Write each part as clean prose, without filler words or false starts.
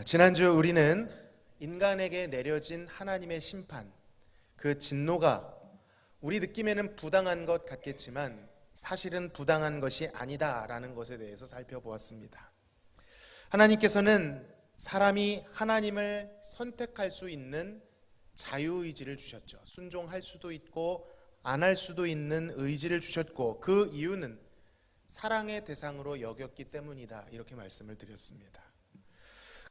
지난주 우리는 인간에게 내려진 하나님의 심판, 그 진노가 우리 느낌에는 부당한 것 같겠지만 사실은 부당한 것이 아니다라는 것에 대해서 살펴보았습니다. 하나님께서는 사람이 하나님을 선택할 수 있는 자유의지를 주셨죠. 순종할 수도 있고 안 할 수도 있는 의지를 주셨고, 그 이유는 사랑의 대상으로 여겼기 때문이다, 이렇게 말씀을 드렸습니다.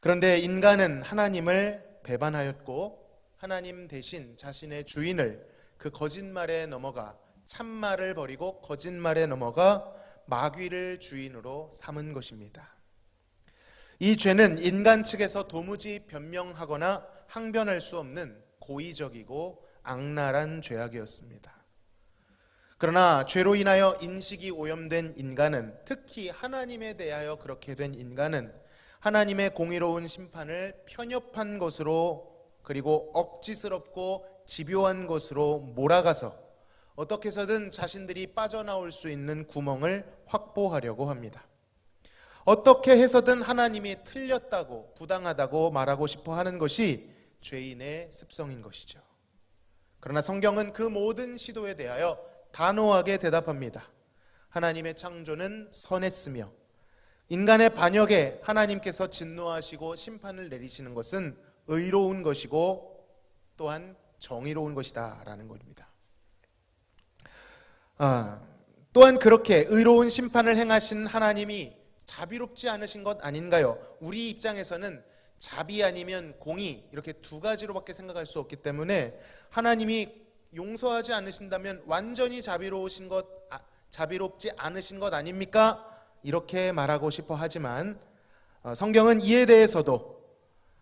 그런데 인간은 하나님을 배반하였고 하나님 대신 자신의 주인을 그 거짓말에 넘어가 참말을 버리고 거짓말에 넘어가 마귀를 주인으로 삼은 것입니다. 이 죄는 인간 측에서 도무지 변명하거나 항변할 수 없는 고의적이고 악랄한 죄악이었습니다. 그러나 죄로 인하여 인식이 오염된 인간은, 특히 하나님에 대하여 그렇게 된 인간은 하나님의 공의로운 심판을 편협한 것으로, 그리고 억지스럽고 집요한 것으로 몰아가서 어떻게 해서든 자신들이 빠져나올 수 있는 구멍을 확보하려고 합니다. 어떻게 해서든 하나님이 틀렸다고, 부당하다고 말하고 싶어 하는 것이 죄인의 습성인 것이죠. 그러나 성경은 그 모든 시도에 대하여 단호하게 대답합니다. 하나님의 창조는 선했으며 인간의 반역에 하나님께서 진노하시고 심판을 내리시는 것은 의로운 것이고 또한 정의로운 것이다 라는 것입니다. 또한 그렇게 의로운 심판을 행하신 하나님이 자비롭지 않으신 것 아닌가요? 우리 입장에서는 자비 아니면 공의, 이렇게 두 가지로밖에 생각할 수 없기 때문에 하나님이 용서하지 않으신다면 완전히 자비롭지 않으신 것 아닙니까? 이렇게 말하고 싶어 하지만 성경은 이에 대해서도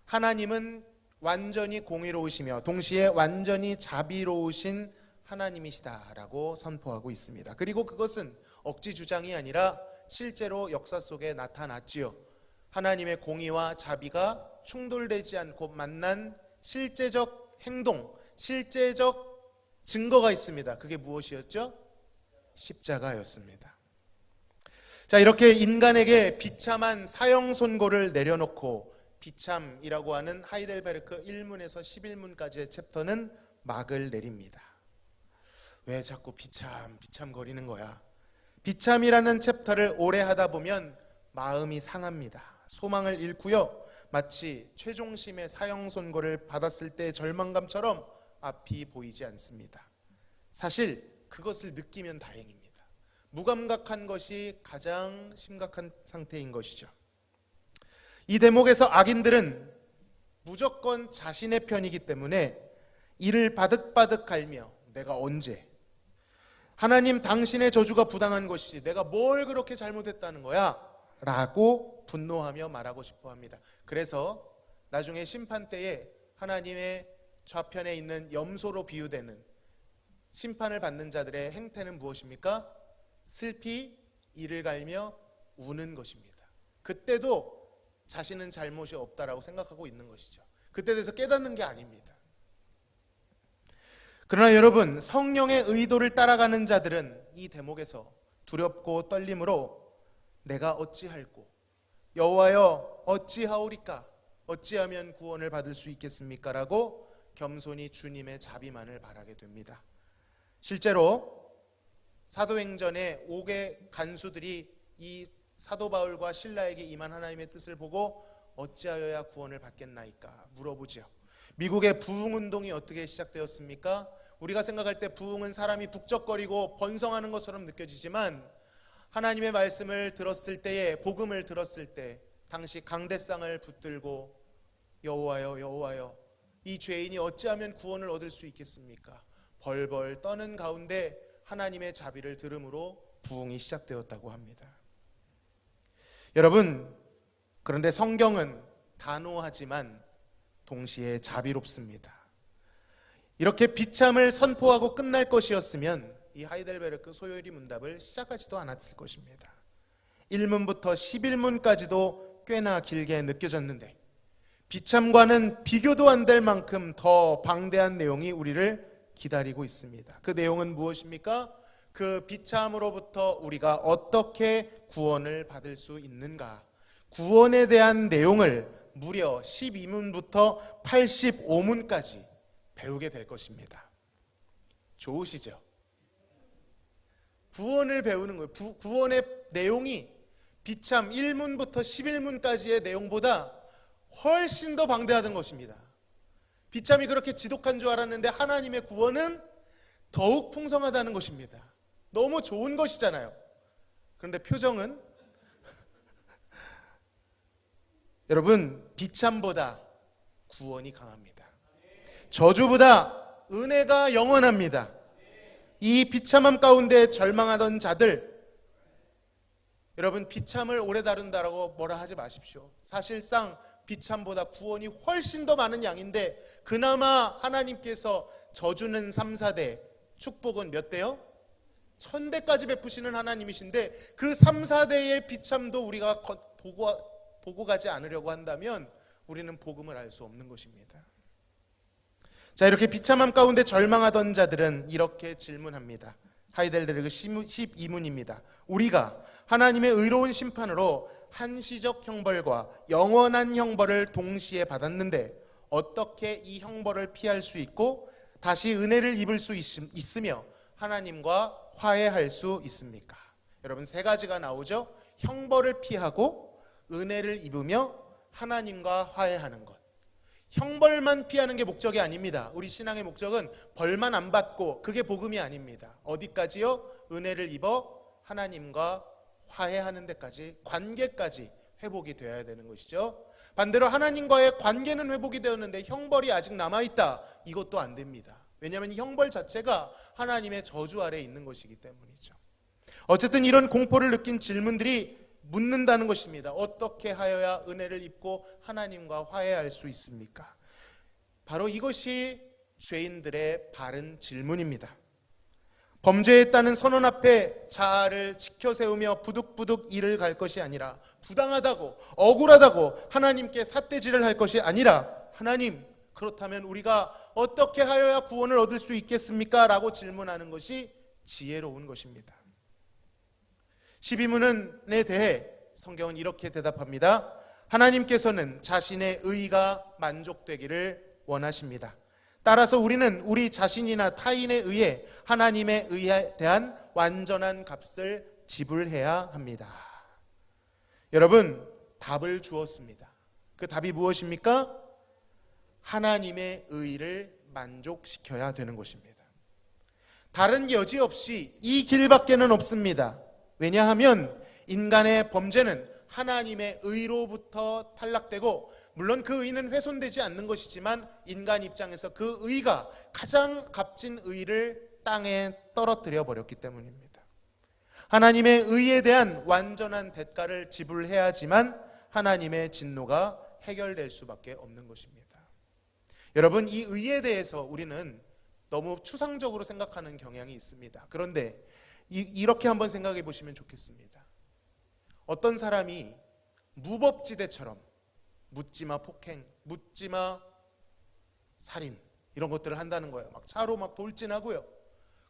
하나님은 완전히 공의로우시며 동시에 완전히 자비로우신 하나님이시다라고 선포하고 있습니다. 그리고 그것은 억지 주장이 아니라 실제로 역사 속에 나타났지요. 하나님의 공의와 자비가 충돌되지 않고 만난 실제적 행동, 실제적 증거가 있습니다. 그게 무엇이었죠? 십자가였습니다. 자, 이렇게 인간에게 비참한 사형 선고를 내려놓고 비참이라고 하는 하이델베르크 1문에서 11문까지의 챕터는 막을 내립니다. 왜 자꾸 비참거리는 거야? 비참이라는 챕터를 오래 하다 보면 마음이 상합니다. 소망을 잃고요, 마치 최종심의 사형 선고를 받았을 때의 절망감처럼 앞이 보이지 않습니다. 사실 그것을 느끼면 다행입니다. 무감각한 것이 가장 심각한 상태인 것이죠. 이 대목에서 악인들은 무조건 자신의 편이기 때문에 이를 바득바득 갈며 내가 언제, 하나님 당신의 저주가 부당한 것이지 내가 뭘 그렇게 잘못했다는 거야? 라고 분노하며 말하고 싶어 합니다. 그래서 나중에 심판 때에 하나님의 좌편에 있는 염소로 비유되는 심판을 받는 자들의 행태는 무엇입니까? 슬피 이를 갈며 우는 것입니다. 그때도 자신은 잘못이 없다라고 생각하고 있는 것이죠. 그때 돼서 깨닫는 게 아닙니다. 그러나 여러분, 성령의 의도를 따라가는 자들은 이 대목에서 두렵고 떨림으로 내가 어찌할꼬, 여호와여 어찌하오리까, 어찌하면 구원을 받을 수 있겠습니까? 라고 겸손히 주님의 자비만을 바라게 됩니다. 실제로 사도행전의 5개 간수들이 이 사도 바울과 실라에게 임한 하나님의 뜻을 보고 어찌하여야 구원을 받겠나이까 물어보죠. 미국의 부흥운동이 어떻게 시작되었습니까? 우리가 생각할 때 부흥은 사람이 북적거리고 번성하는 것처럼 느껴지지만 하나님의 말씀을 들었을 때에, 복음을 들었을 때 당시 강대상을 붙들고 여호와여 여호와여 이 죄인이 어찌하면 구원을 얻을 수 있겠습니까? 벌벌 떠는 가운데 하나님의 자비를 들음으로 부흥이 시작되었다고 합니다. 여러분, 그런데 성경은 단호하지만 동시에 자비롭습니다. 이렇게 비참을 선포하고 끝날 것이었으면 이 하이델베르크 소요리 문답을 시작하지도 않았을 것입니다. 1문부터 11문까지도 꽤나 길게 느껴졌는데 비참과는 비교도 안 될 만큼 더 방대한 내용이 우리를 기다리고 있습니다. 그 내용은 무엇입니까? 그 비참으로부터 우리가 어떻게 구원을 받을 수 있는가, 구원에 대한 내용을 무려 12문부터 85문까지 배우게 될 것입니다. 좋으시죠? 구원을 배우는 거예요. 구원의 내용이 비참 1문부터 11문까지의 내용보다 훨씬 더 방대하던 것입니다. 비참이 그렇게 지독한 줄 알았는데 하나님의 구원은 더욱 풍성하다는 것입니다. 너무 좋은 것이잖아요. 그런데 표정은 여러분, 비참보다 구원이 강합니다. 저주보다 은혜가 영원합니다. 이 비참함 가운데 절망하던 자들, 여러분, 비참을 오래 다룬다라고 뭐라 하지 마십시오. 사실상 비참보다 구원이 훨씬 더 많은 양인데 그나마 하나님께서 저주는 3, 4대, 축복은 몇 대요? 1000대까지 베푸시는 하나님이신데 그 3, 4대의 비참도 우리가 보고 가지 않으려고 한다면 우리는 복음을 알 수 없는 것입니다. 자, 이렇게 비참함 가운데 절망하던 자들은 이렇게 질문합니다. 하이델베르크 12문입니다. 우리가 하나님의 의로운 심판으로 한시적 형벌과 영원한 형벌을 동시에 받았는데 어떻게 이 형벌을 피할 수 있고 다시 은혜를 입을 수 있으며 하나님과 화해할 수 있습니까? 여러분, 세 가지가 나오죠. 형벌을 피하고 은혜를 입으며 하나님과 화해하는 것. 형벌만 피하는 게 목적이 아닙니다. 우리 신앙의 목적은 벌만 안 받고 그게 복음이 아닙니다. 어디까지요? 은혜를 입어 하나님과 화해하는 데까지, 관계까지 회복이 되어야 되는 것이죠. 반대로 하나님과의 관계는 회복이 되었는데 형벌이 아직 남아있다, 이것도 안 됩니다. 왜냐하면 형벌 자체가 하나님의 저주 아래에 있는 것이기 때문이죠. 어쨌든 이런 공포를 느낀 질문들이 묻는다는 것입니다. 어떻게 하여야 은혜를 입고 하나님과 화해할 수 있습니까? 바로 이것이 죄인들의 바른 질문입니다. 범죄했다는 선언 앞에 자아를 지켜 세우며 부득부득 일을 갈 것이 아니라, 부당하다고 억울하다고 하나님께 삿대질을 할 것이 아니라, 하나님, 그렇다면 우리가 어떻게 하여야 구원을 얻을 수 있겠습니까? 라고 질문하는 것이 지혜로운 것입니다. 12문에 대해 성경은 이렇게 대답합니다. 하나님께서는 자신의 의가 만족되기를 원하십니다. 따라서 우리는 우리 자신이나 타인에 의해 하나님의 의에 대한 완전한 값을 지불해야 합니다. 여러분, 답을 주었습니다. 그 답이 무엇입니까? 하나님의 의를 만족시켜야 되는 것입니다. 다른 여지 없이 이 길밖에는 없습니다. 왜냐하면 인간의 범죄는 하나님의 의로부터 탈락되고, 물론 그 의는 훼손되지 않는 것이지만 인간 입장에서 그 의가 가장 값진 의를 땅에 떨어뜨려 버렸기 때문입니다. 하나님의 의에 대한 완전한 대가를 지불해야지만 하나님의 진노가 해결될 수밖에 없는 것입니다. 여러분, 이 의에 대해서 우리는 너무 추상적으로 생각하는 경향이 있습니다. 그런데 이렇게 한번 생각해 보시면 좋겠습니다. 어떤 사람이 무법지대처럼 묻지마 폭행, 묻지마 살인, 이런 것들을 한다는 거예요. 막 차로 막 돌진하고요.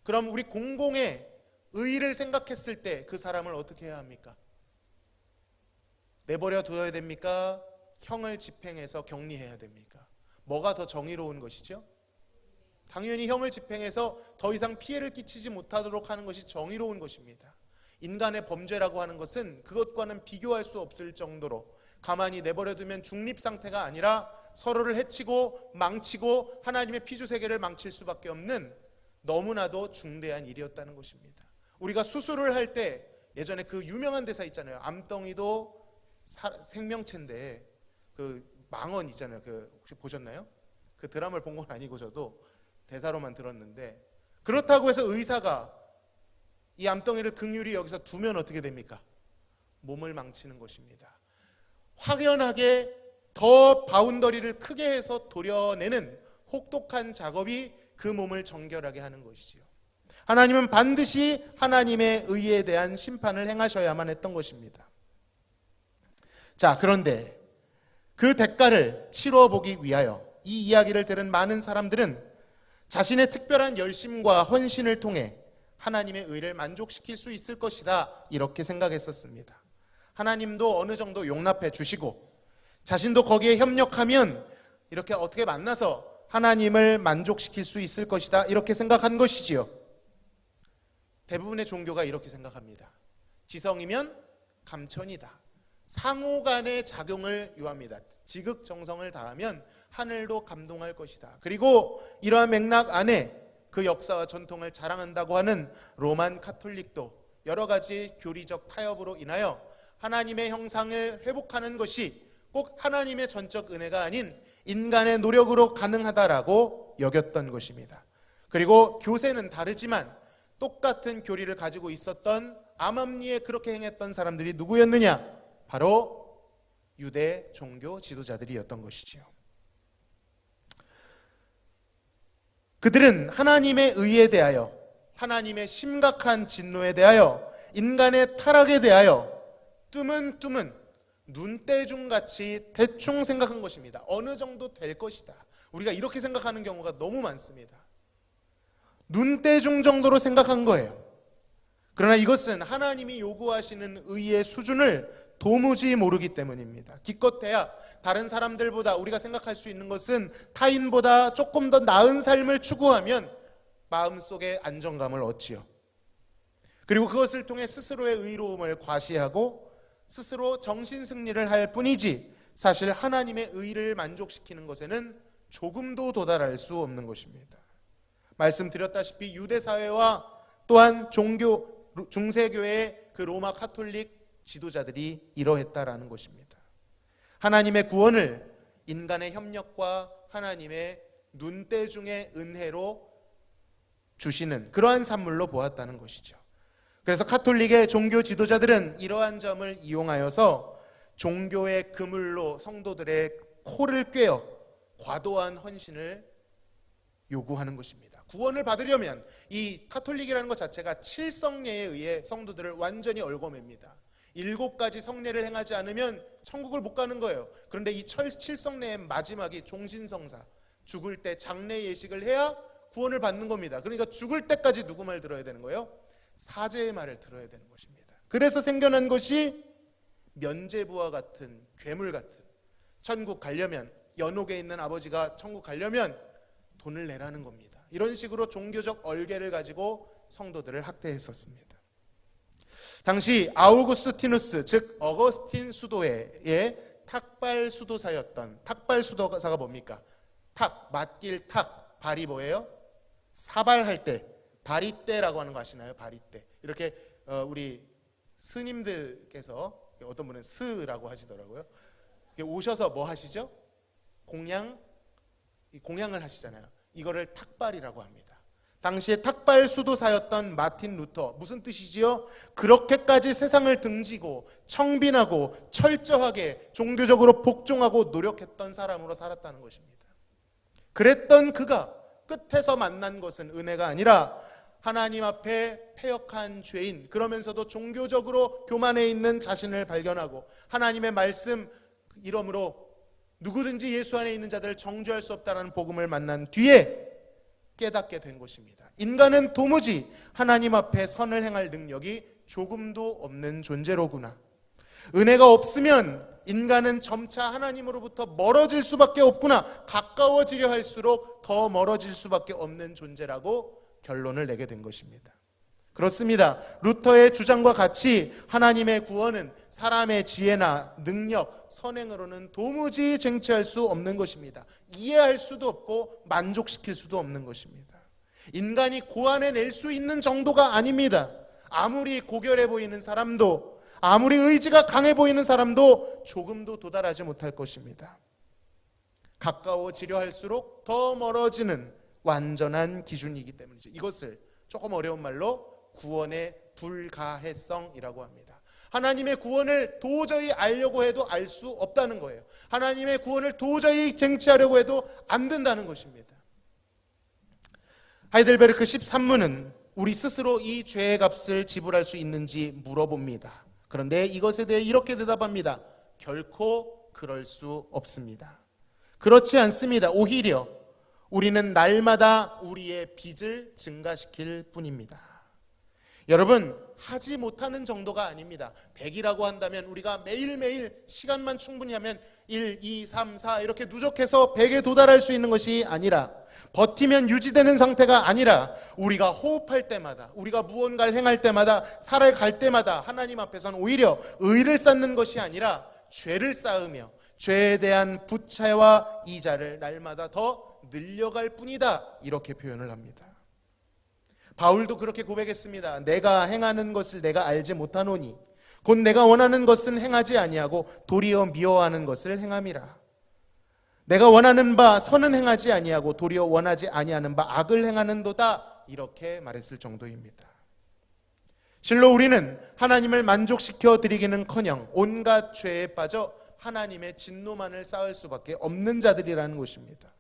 그럼 우리 공공의 의의를 생각했을 때 그 사람을 어떻게 해야 합니까? 내버려 둬야 됩니까? 형을 집행해서 격리해야 됩니까? 뭐가 더 정의로운 것이죠? 당연히 형을 집행해서 더 이상 피해를 끼치지 못하도록 하는 것이 정의로운 것입니다. 인간의 범죄라고 하는 것은 그것과는 비교할 수 없을 정도로 가만히 내버려두면 중립상태가 아니라 서로를 해치고 망치고 하나님의 피조세계를 망칠 수밖에 없는 너무나도 중대한 일이었다는 것입니다. 우리가 수술을 할 때 예전에 그 유명한 대사 있잖아요. 암덩이도 생명체인데, 그 망언 있잖아요. 그 혹시 보셨나요? 그 드라마를 본 건 아니고 저도 대사로만 들었는데, 그렇다고 해서 의사가 이 암덩이를 긍휼히 여기서 두면 어떻게 됩니까? 몸을 망치는 것입니다. 확연하게 더 바운더리를 크게 해서 도려내는 혹독한 작업이 그 몸을 정결하게 하는 것이지요. 하나님은 반드시 하나님의 의에 대한 심판을 행하셔야만 했던 것입니다. 자, 그런데 그 대가를 치러보기 위하여 이 이야기를 들은 많은 사람들은 자신의 특별한 열심과 헌신을 통해 하나님의 의를 만족시킬 수 있을 것이다, 이렇게 생각했었습니다. 하나님도 어느 정도 용납해 주시고 자신도 거기에 협력하면 이렇게 어떻게 만나서 하나님을 만족시킬 수 있을 것이다, 이렇게 생각한 것이지요. 대부분의 종교가 이렇게 생각합니다. 지성이면 감천이다. 상호 간의 작용을 요합니다. 지극정성을 다하면 하늘도 감동할 것이다. 그리고 이러한 맥락 안에 그 역사와 전통을 자랑한다고 하는 로만 카톨릭도 여러 가지 교리적 타협으로 인하여 하나님의 형상을 회복하는 것이 꼭 하나님의 전적 은혜가 아닌 인간의 노력으로 가능하다라고 여겼던 것입니다. 그리고 교세는 다르지만 똑같은 교리를 가지고 있었던 암암리에 그렇게 행했던 사람들이 누구였느냐? 바로 유대 종교 지도자들이었던 것이지요. 그들은 하나님의 의에 대하여, 하나님의 심각한 진노에 대하여, 인간의 타락에 대하여 뜸은 눈대중같이 대충 생각한 것입니다. 어느 정도 될 것이다. 우리가 이렇게 생각하는 경우가 너무 많습니다. 눈대중 정도로 생각한 거예요. 그러나 이것은 하나님이 요구하시는 의의 수준을 도무지 모르기 때문입니다. 기껏해야 다른 사람들보다 우리가 생각할 수 있는 것은 타인보다 조금 더 나은 삶을 추구하면 마음속에 안정감을 얻지요. 그리고 그것을 통해 스스로의 의로움을 과시하고 스스로 정신승리를 할 뿐이지 사실 하나님의 의를 만족시키는 것에는 조금도 도달할 수 없는 것입니다. 말씀드렸다시피 유대사회와 또한 중세교회의 그 로마 카톨릭 지도자들이 이러했다라는 것입니다. 하나님의 구원을 인간의 협력과 하나님의 눈대중의 은혜로 주시는 그러한 산물로 보았다는 것이죠. 그래서 카톨릭의 종교 지도자들은 이러한 점을 이용하여서 종교의 그물로 성도들의 코를 꿰어 과도한 헌신을 요구하는 것입니다. 구원을 받으려면 이 카톨릭이라는 것 자체가 7성례에 의해 성도들을 완전히 얽어맵니다. 7가지 성례를 행하지 않으면 천국을 못 가는 거예요. 그런데 이 7성례의 마지막이 종신성사, 죽을 때 장례 예식을 해야 구원을 받는 겁니다. 그러니까 죽을 때까지 누구 말 들어야 되는 거예요? 사제의 말을 들어야 되는 것입니다. 그래서 생겨난 것이 면죄부와 같은, 괴물 같은, 천국 가려면, 연옥에 있는 아버지가 천국 가려면 돈을 내라는 겁니다. 이런 식으로 종교적 얼개를 가지고 성도들을 학대했었습니다. 당시 아우구스티누스, 즉 어거스틴 수도회의 탁발 수도사였던, 탁발 수도사가 뭡니까? 탁, 맞길 탁, 발이 뭐예요? 사발할 때, 바리떼라고 하는 거 아시나요? 바리떼. 이렇게 우리 스님들께서, 어떤 분은 스라고 하시더라고요. 오셔서 뭐 하시죠? 공양을 하시잖아요. 이거를 탁발이라고 합니다. 당시에 탁발 수도사였던 마틴 루터, 무슨 뜻이지요? 그렇게까지 세상을 등지고 청빈하고 철저하게 종교적으로 복종하고 노력했던 사람으로 살았다는 것입니다. 그랬던 그가 끝에서 만난 것은 은혜가 아니라 하나님 앞에 패역한 죄인, 그러면서도 종교적으로 교만해 있는 자신을 발견하고 하나님의 말씀 이러므로 누구든지 예수 안에 있는 자들을 정죄할 수 없다는 복음을 만난 뒤에 깨닫게 된 것입니다. 인간은 도무지 하나님 앞에 선을 행할 능력이 조금도 없는 존재로구나. 은혜가 없으면 인간은 점차 하나님으로부터 멀어질 수밖에 없구나. 가까워지려 할수록 더 멀어질 수밖에 없는 존재라고 결론을 내게 된 것입니다. 그렇습니다. 루터의 주장과 같이 하나님의 구원은 사람의 지혜나 능력, 선행으로는 도무지 쟁취할 수 없는 것입니다. 이해할 수도 없고 만족시킬 수도 없는 것입니다. 인간이 고안해낼 수 있는 정도가 아닙니다. 아무리 고결해 보이는 사람도, 아무리 의지가 강해 보이는 사람도 조금도 도달하지 못할 것입니다. 가까워지려 할수록 더 멀어지는 완전한 기준이기 때문이죠. 이것을 조금 어려운 말로 구원의 불가해성이라고 합니다. 하나님의 구원을 도저히 알려고 해도 알 수 없다는 거예요. 하나님의 구원을 도저히 쟁취하려고 해도 안 된다는 것입니다. 하이델베르크 13문은 우리 스스로 이 죄의 값을 지불할 수 있는지 물어봅니다. 그런데 이것에 대해 이렇게 대답합니다. 결코 그럴 수 없습니다. 그렇지 않습니다. 오히려 우리는 날마다 우리의 빚을 증가시킬 뿐입니다. 여러분, 하지 못하는 정도가 아닙니다. 100이라고 한다면 우리가 매일매일 시간만 충분히 하면 1, 2, 3, 4 이렇게 누적해서 100에 도달할 수 있는 것이 아니라, 버티면 유지되는 상태가 아니라, 우리가 호흡할 때마다, 우리가 무언가를 행할 때마다, 살아갈 때마다 하나님 앞에서는 오히려 의를 쌓는 것이 아니라 죄를 쌓으며 죄에 대한 부채와 이자를 날마다 더 늘려갈 뿐이다, 이렇게 표현을 합니다. 바울도 그렇게 고백했습니다. 내가 행하는 것을 내가 알지 못하노니 곧 내가 원하는 것은 행하지 아니하고 도리어 미워하는 것을 행함이라. 내가 원하는 바 선은 행하지 아니하고 도리어 원하지 아니하는 바 악을 행하는도다, 이렇게 말했을 정도입니다. 실로 우리는 하나님을 만족시켜 드리기는커녕 온갖 죄에 빠져 하나님의 진노만을 쌓을 수밖에 없는 자들이라는 것입니다.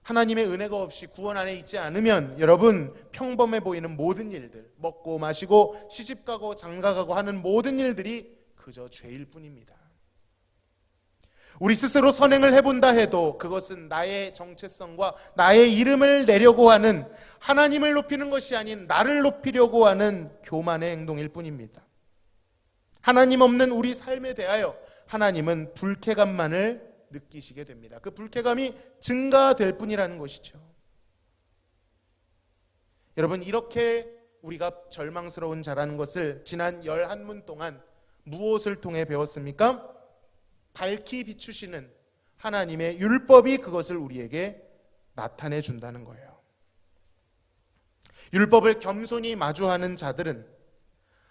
하나님의 은혜가 없이 구원 안에 있지 않으면 여러분, 평범해 보이는 모든 일들, 먹고 마시고 시집가고 장가가고 하는 모든 일들이 그저 죄일 뿐입니다. 우리 스스로 선행을 해본다 해도 그것은 나의 정체성과 나의 이름을 내려고 하는, 하나님을 높이는 것이 아닌 나를 높이려고 하는 교만의 행동일 뿐입니다. 하나님 없는 우리 삶에 대하여 하나님은 불쾌감만을 느끼시게 됩니다. 그 불쾌감이 증가될 뿐이라는 것이죠. 여러분, 이렇게 우리가 절망스러운 자라는 것을 지난 11문 동안 무엇을 통해 배웠습니까? 밝히 비추시는 하나님의 율법이 그것을 우리에게 나타내 준다는 거예요. 율법을 겸손히 마주하는 자들은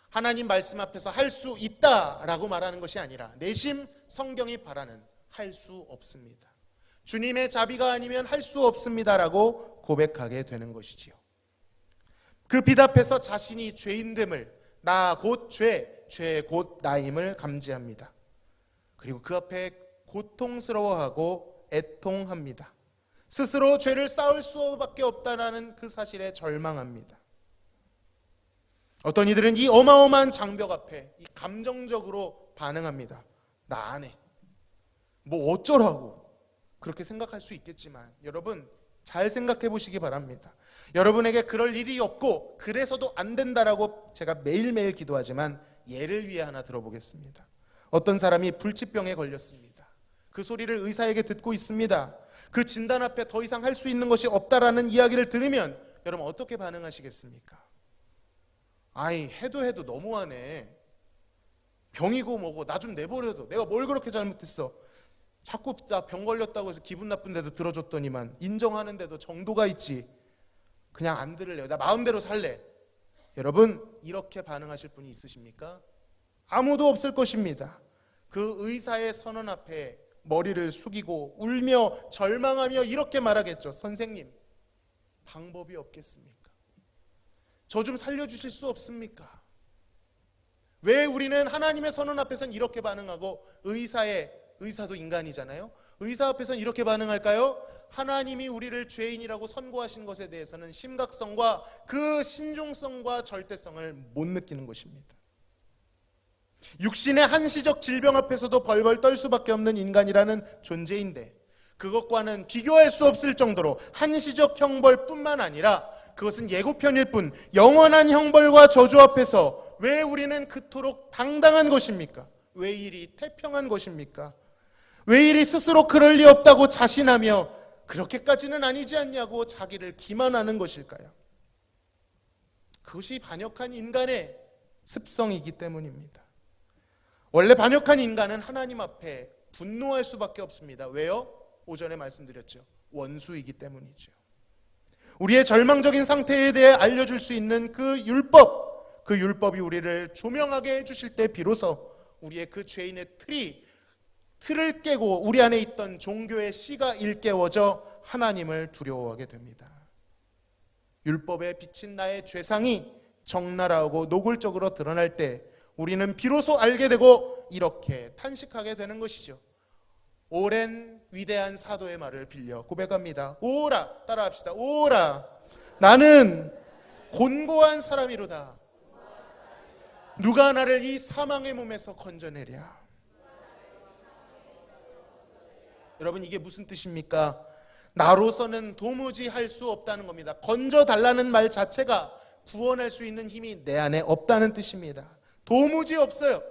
하나님 말씀 앞에서 할 수 있다라고 말하는 것이 아니라 내심 성경이 바라는 할 수 없습니다, 주님의 자비가 아니면 할 수 없습니다라고 고백하게 되는 것이지요. 그 빛 앞에서 자신이 죄인됨을, 나 곧 죄, 죄 곧 나임을 감지합니다. 그리고 그 앞에 고통스러워하고 애통합니다. 스스로 죄를 쌓을 수밖에 없다라는 그 사실에 절망합니다. 어떤 이들은 이 어마어마한 장벽 앞에 이 감정적으로 반응합니다. 나 안 해, 뭐 어쩌라고, 그렇게 생각할 수 있겠지만 여러분, 잘 생각해 보시기 바랍니다. 여러분에게 그럴 일이 없고 그래서도 안 된다라고 제가 매일매일 기도하지만 예를 위해 하나 들어보겠습니다. 어떤 사람이 불치병에 걸렸습니다. 그 소리를 의사에게 듣고 있습니다. 그 진단 앞에 더 이상 할 수 있는 것이 없다라는 이야기를 들으면 여러분 어떻게 반응하시겠습니까? 아이, 해도 너무하네, 병이고 뭐고 나 좀 내버려둬, 내가 뭘 그렇게 잘못했어, 자꾸 나 병 걸렸다고 해서 기분 나쁜데도 들어줬더니만, 인정하는데도 정도가 있지, 그냥 안 들을래요, 나 마음대로 살래. 여러분, 이렇게 반응하실 분이 있으십니까? 아무도 없을 것입니다. 그 의사의 선언 앞에 머리를 숙이고 울며 절망하며 이렇게 말하겠죠. 선생님, 방법이 없겠습니까? 저 좀 살려주실 수 없습니까? 왜 우리는 하나님의 선언 앞에서는 이렇게 반응하고 의사도 인간이잖아요. 의사 앞에서는 이렇게 반응할까요? 하나님이 우리를 죄인이라고 선고하신 것에 대해서는 심각성과 그 신중성과 절대성을 못 느끼는 것입니다. 육신의 한시적 질병 앞에서도 벌벌 떨 수밖에 없는 인간이라는 존재인데, 그것과는 비교할 수 없을 정도로 한시적 형벌뿐만 아니라 그것은 예고편일 뿐 영원한 형벌과 저주 앞에서 왜 우리는 그토록 당당한 것입니까? 왜 이리 태평한 것입니까? 왜 이리 스스로 그럴 리 없다고 자신하며 그렇게까지는 아니지 않냐고 자기를 기만하는 것일까요? 그것이 반역한 인간의 습성이기 때문입니다. 원래 반역한 인간은 하나님 앞에 분노할 수밖에 없습니다. 왜요? 오전에 말씀드렸죠. 원수이기 때문이죠. 우리의 절망적인 상태에 대해 알려줄 수 있는 그 율법이 우리를 조명하게 해주실 때 비로소 우리의 그 죄인의 틀을 깨고 우리 안에 있던 종교의 씨가 일깨워져 하나님을 두려워하게 됩니다. 율법에 비친 나의 죄상이 적나라하고 노골적으로 드러날 때 우리는 비로소 알게 되고 이렇게 탄식하게 되는 것이죠. 오랜 위대한 사도의 말을 빌려 고백합니다. 오라, 따라합시다. 오라, 나는 곤고한 사람이로다. 누가 나를 이 사망의 몸에서 건져내랴. 여러분, 이게 무슨 뜻입니까? 나로서는 도무지 할 수 없다는 겁니다. 건져달라는 말 자체가 구원할 수 있는 힘이 내 안에 없다는 뜻입니다. 도무지 없어요.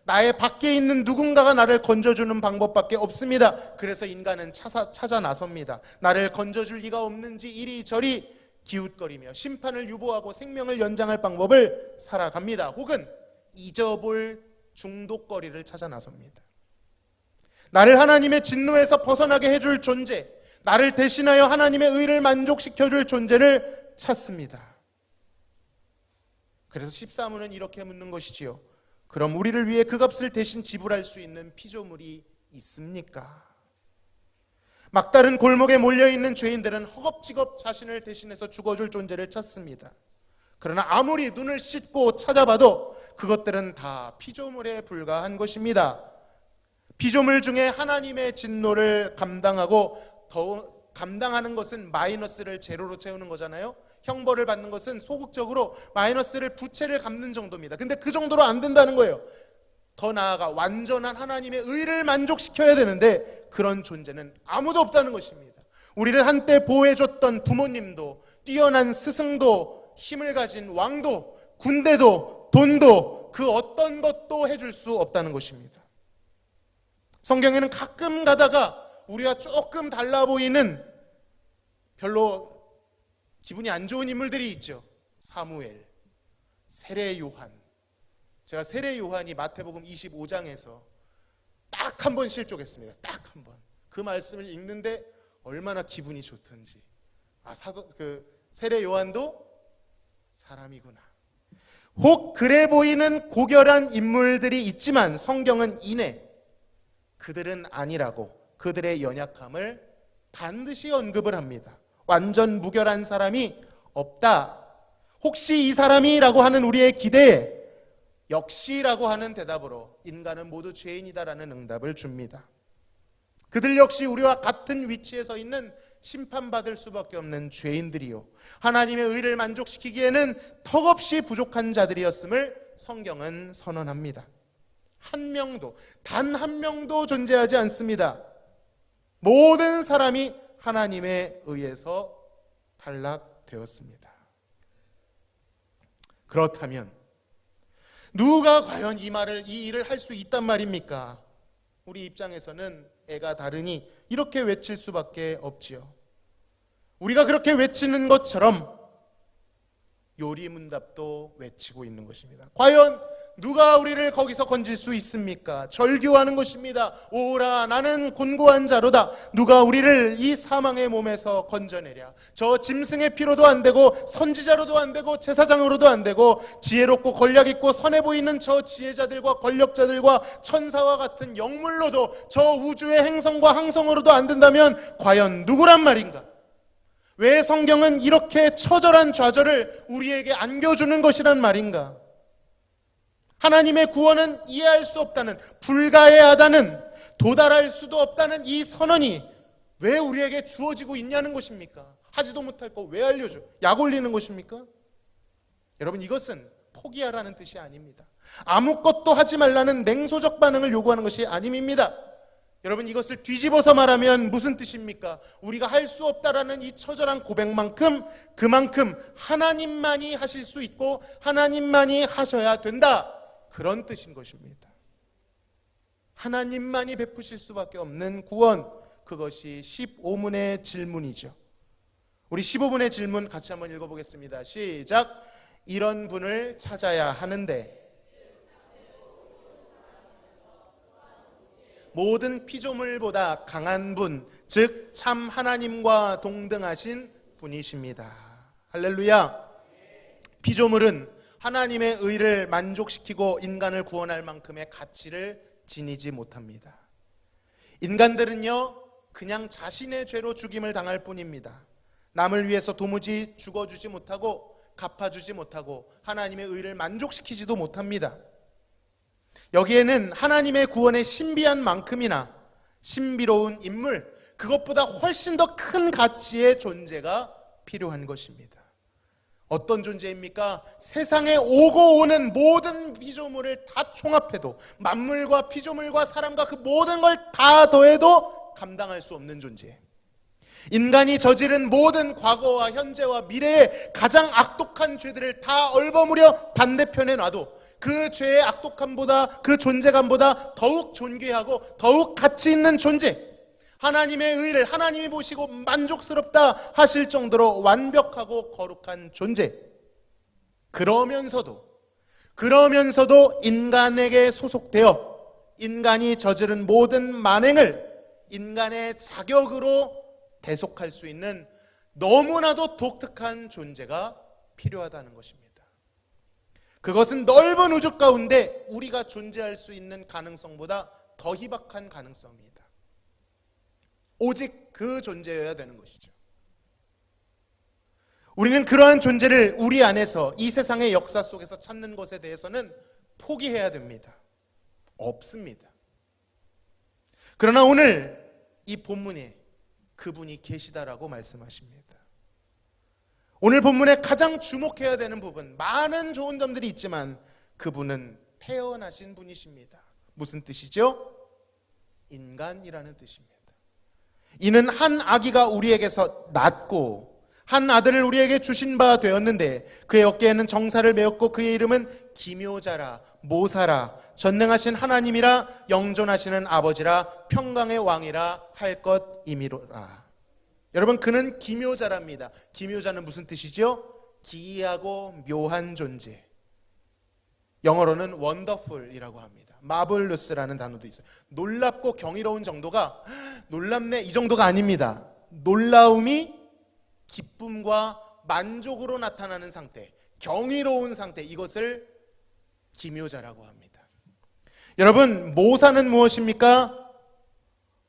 나의 밖에 있는 누군가가 나를 건져주는 방법밖에 없습니다. 그래서 인간은 찾아 나섭니다. 나를 건져줄 리가 없는지 이리저리 기웃거리며 심판을 유보하고 생명을 연장할 방법을 살아갑니다. 혹은 잊어볼 중독거리를 찾아 나섭니다. 나를 하나님의 진노에서 벗어나게 해줄 존재, 나를 대신하여 하나님의 의를 만족시켜줄 존재를 찾습니다. 그래서 13호는 이렇게 묻는 것이지요. 그럼 우리를 위해 그 값을 대신 지불할 수 있는 피조물이 있습니까? 막다른 골목에 몰려있는 죄인들은 허겁지겁 자신을 대신해서 죽어줄 존재를 찾습니다. 그러나 아무리 눈을 씻고 찾아봐도 그것들은 다 피조물에 불과한 것입니다. 피조물 중에 하나님의 진노를 감당하는 것은 마이너스를 제로로 채우는 거잖아요. 형벌을 받는 것은 소극적으로 마이너스를 부채를 갚는 정도입니다. 근데 그 정도로 안 된다는 거예요. 더 나아가 완전한 하나님의 의를 만족시켜야 되는데 그런 존재는 아무도 없다는 것입니다. 우리를 한때 보호해줬던 부모님도, 뛰어난 스승도, 힘을 가진 왕도, 군대도, 돈도, 그 어떤 것도 해줄 수 없다는 것입니다. 성경에는 가끔 가다가 우리가 조금 달라 보이는 별로 기분이 안 좋은 인물들이 있죠. 사무엘, 세례 요한. 제가 세례 요한이 마태복음 25장에서 딱 한 번 실족했습니다. 딱 한 번. 그 말씀을 읽는데 얼마나 기분이 좋던지. 세례 요한도 사람이구나. 혹 그래 보이는 고결한 인물들이 있지만 성경은 이내 그들은 아니라고 그들의 연약함을 반드시 언급을 합니다. 완전 무결한 사람이 없다. 혹시 이 사람이라고 하는 우리의 기대에 역시라고 하는 대답으로 인간은 모두 죄인이다라는 응답을 줍니다. 그들 역시 우리와 같은 위치에 서 있는 심판받을 수밖에 없는 죄인들이요, 하나님의 의를 만족시키기에는 턱없이 부족한 자들이었음을 성경은 선언합니다. 한 명도, 단 한 명도 존재하지 않습니다. 모든 사람이 하나님에 의해서 탈락되었습니다. 그렇다면 누가 과연 이 일을 할 수 있단 말입니까? 우리 입장에서는 애가 다르니 이렇게 외칠 수밖에 없지요. 우리가 그렇게 외치는 것처럼 요리문답도 외치고 있는 것입니다. 과연 누가 우리를 거기서 건질 수 있습니까? 절규하는 것입니다. 오라, 나는 곤고한 자로다. 누가 우리를 이 사망의 몸에서 건져내랴. 저 짐승의 피로도 안 되고 선지자로도 안 되고 제사장으로도 안 되고 지혜롭고 권력 있고 선해 보이는 저 지혜자들과 권력자들과 천사와 같은 영물로도 저 우주의 행성과 항성으로도 안 된다면 과연 누구란 말인가? 왜 성경은 이렇게 처절한 좌절을 우리에게 안겨주는 것이란 말인가? 하나님의 구원은 이해할 수 없다는, 불가해하다는, 도달할 수도 없다는 이 선언이 왜 우리에게 주어지고 있냐는 것입니까? 하지도 못할 거 왜 알려줘? 약 올리는 것입니까? 여러분, 이것은 포기하라는 뜻이 아닙니다. 아무것도 하지 말라는 냉소적 반응을 요구하는 것이 아닙니다. 여러분, 이것을 뒤집어서 말하면 무슨 뜻입니까? 우리가 할 수 없다라는 이 처절한 고백만큼 그만큼 하나님만이 하실 수 있고 하나님만이 하셔야 된다, 그런 뜻인 것입니다. 하나님만이 베푸실 수밖에 없는 구원, 그것이 15문의 질문이죠. 우리 15분의 질문 같이 한번 읽어보겠습니다. 시작. 이런 분을 찾아야 하는데 모든 피조물보다 강한 분, 즉 참 하나님과 동등하신 분이십니다. 할렐루야. 피조물은 하나님의 의를 만족시키고 인간을 구원할 만큼의 가치를 지니지 못합니다. 인간들은요, 그냥 자신의 죄로 죽임을 당할 뿐입니다. 남을 위해서 도무지 죽어주지 못하고 갚아주지 못하고 하나님의 의를 만족시키지도 못합니다. 여기에는 하나님의 구원의 신비한 만큼이나 신비로운 인물, 그것보다 훨씬 더 큰 가치의 존재가 필요한 것입니다. 어떤 존재입니까? 세상에 오고 오는 모든 피조물을 다 총합해도, 만물과 피조물과 사람과 그 모든 걸 다 더해도 감당할 수 없는 존재. 인간이 저지른 모든 과거와 현재와 미래의 가장 악독한 죄들을 다 얼버무려 반대편에 놔도 그 죄의 악독함보다, 그 존재감보다 더욱 존귀하고 더욱 가치 있는 존재, 하나님의 의를 하나님이 보시고 만족스럽다 하실 정도로 완벽하고 거룩한 존재, 그러면서도 인간에게 소속되어 인간이 저지른 모든 만행을 인간의 자격으로 대속할 수 있는 너무나도 독특한 존재가 필요하다는 것입니다. 그것은 넓은 우주 가운데 우리가 존재할 수 있는 가능성보다 더 희박한 가능성입니다. 오직 그 존재여야 되는 것이죠. 우리는 그러한 존재를 우리 안에서 이 세상의 역사 속에서 찾는 것에 대해서는 포기해야 됩니다. 없습니다. 그러나 오늘 이 본문에 그분이 계시다라고 말씀하십니다. 오늘 본문에 가장 주목해야 되는 부분, 많은 좋은 점들이 있지만 그분은 태어나신 분이십니다. 무슨 뜻이죠? 인간이라는 뜻입니다. 이는 한 아기가 우리에게서 낳고 한 아들을 우리에게 주신 바 되었는데 그의 어깨에는 정사를 메었고 그의 이름은 기묘자라, 모사라, 전능하신 하나님이라, 영존하시는 아버지라, 평강의 왕이라 할 것이미로라. 여러분, 그는 기묘자랍니다. 기묘자는 무슨 뜻이죠? 기이하고 묘한 존재. 영어로는 wonderful이라고 합니다. marvelous라는 단어도 있어요. 놀랍고 경이로운 정도가 놀랍네 이 정도가 아닙니다. 놀라움이 기쁨과 만족으로 나타나는 상태, 경이로운 상태, 이것을 기묘자라고 합니다. 여러분, 모사는 무엇입니까?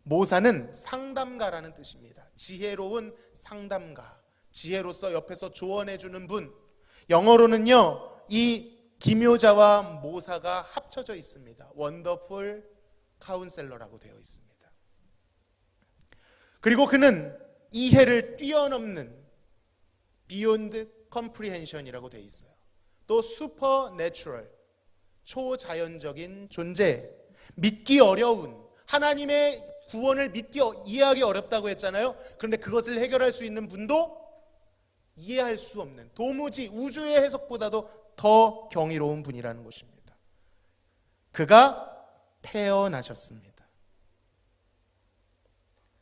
모사는 상담가라는 뜻입니다. 지혜로운 상담가, 지혜로서 옆에서 조언해 주는 분. 영어로는요, 이 기묘자와 모사가 합쳐져 있습니다. 원더풀 카운셀러라고 되어 있습니다. 그리고 그는 이해를 뛰어넘는 beyond comprehension이라고 되어 있어요. 또 supernatural, 초자연적인 존재, 믿기 어려운, 하나님의 구원을 이해하기 어렵다고 했잖아요. 그런데 그것을 해결할 수 있는 분도 이해할 수 없는, 도무지 우주의 해석보다도 더 경이로운 분이라는 것입니다. 그가 태어나셨습니다.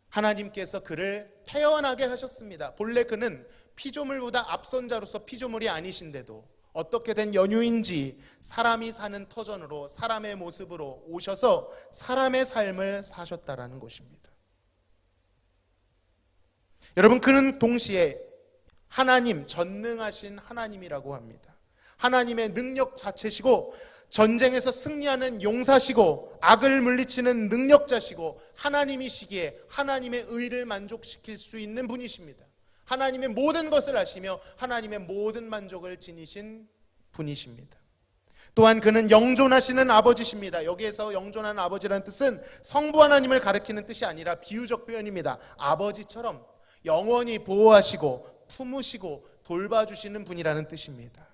하나님께서 그를 태어나게 하셨습니다. 본래 그는 피조물보다 앞선 자로서 피조물이 아니신데도 어떻게 된 연유인지 사람이 사는 터전으로 사람의 모습으로 오셔서 사람의 삶을 사셨다라는 것입니다. 여러분, 그는 동시에 하나님, 전능하신 하나님이라고 합니다. 하나님의 능력 자체시고 전쟁에서 승리하는 용사시고 악을 물리치는 능력자시고 하나님이시기에 하나님의 의를 만족시킬 수 있는 분이십니다. 하나님의 모든 것을 아시며 하나님의 모든 만족을 지니신 분이십니다. 또한 그는 영존하시는 아버지십니다. 여기에서 영존하는 아버지라는 뜻은 성부 하나님을 가리키는 뜻이 아니라 비유적 표현입니다. 아버지처럼 영원히 보호하시고 품으시고 돌봐주시는 분이라는 뜻입니다.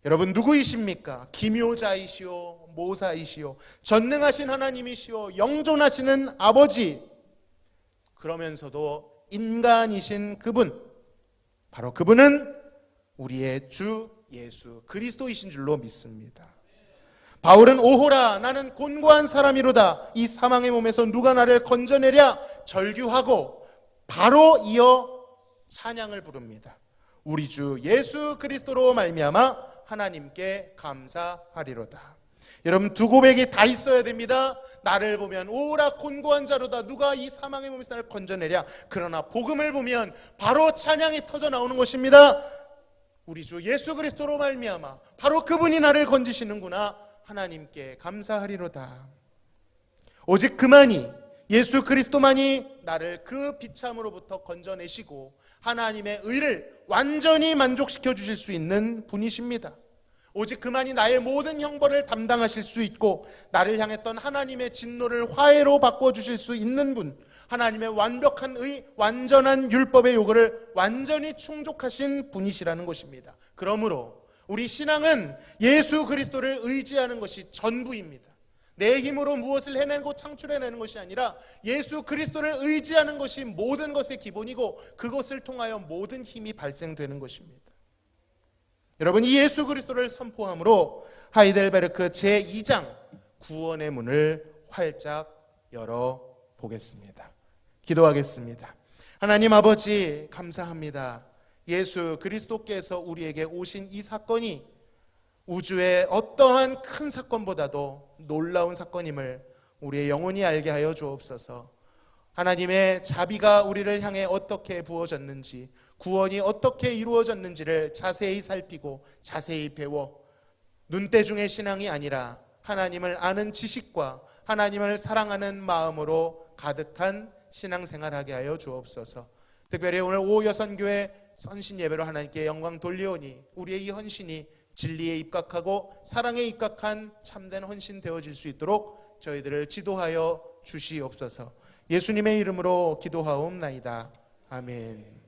여러분, 누구이십니까? 기묘자이시오, 모사이시오, 전능하신 하나님이시오, 영존하시는 아버지, 그러면서도 인간이신 그분, 바로 그분은 우리의 주 예수 그리스도이신 줄로 믿습니다. 바울은 오호라 나는 곤고한 사람이로다, 이 사망의 몸에서 누가 나를 건져내랴 절규하고 바로 이어 찬양을 부릅니다. 우리 주 예수 그리스도로 말미암아 하나님께 감사하리로다. 여러분, 두 고백이 다 있어야 됩니다. 나를 보면 오라 곤고한 자로다, 누가 이 사망의 몸에서 나를 건져내랴. 그러나 복음을 보면 바로 찬양이 터져 나오는 것입니다. 우리 주 예수 그리스도로 말미암아 바로 그분이 나를 건지시는구나, 하나님께 감사하리로다. 오직 그만이, 예수 그리스도만이 나를 그 비참으로부터 건져내시고 하나님의 의를 완전히 만족시켜 주실 수 있는 분이십니다. 오직 그만이 나의 모든 형벌을 담당하실 수 있고 나를 향했던 하나님의 진노를 화해로 바꿔주실 수 있는 분, 하나님의 완벽한 의, 완전한 율법의 요구를 완전히 충족하신 분이시라는 것입니다. 그러므로 우리 신앙은 예수 그리스도를 의지하는 것이 전부입니다. 내 힘으로 무엇을 해내고 창출해내는 것이 아니라 예수 그리스도를 의지하는 것이 모든 것의 기본이고 그것을 통하여 모든 힘이 발생되는 것입니다. 여러분, 이 예수 그리스도를 선포함으로 하이델베르크 제2장 구원의 문을 활짝 열어보겠습니다. 기도하겠습니다. 하나님 아버지, 감사합니다. 예수 그리스도께서 우리에게 오신 이 사건이 우주의 어떠한 큰 사건보다도 놀라운 사건임을 우리의 영혼이 알게 하여 주옵소서. 하나님의 자비가 우리를 향해 어떻게 부어졌는지, 구원이 어떻게 이루어졌는지를 자세히 살피고 자세히 배워 눈대중의 신앙이 아니라 하나님을 아는 지식과 하나님을 사랑하는 마음으로 가득한 신앙생활하게 하여 주옵소서. 특별히 오늘 오여선교회 헌신 예배로 하나님께 영광 돌리오니 우리의 이 헌신이 진리에 입각하고 사랑에 입각한 참된 헌신 되어질 수 있도록 저희들을 지도하여 주시옵소서. 예수님의 이름으로 기도하옵나이다. 아멘.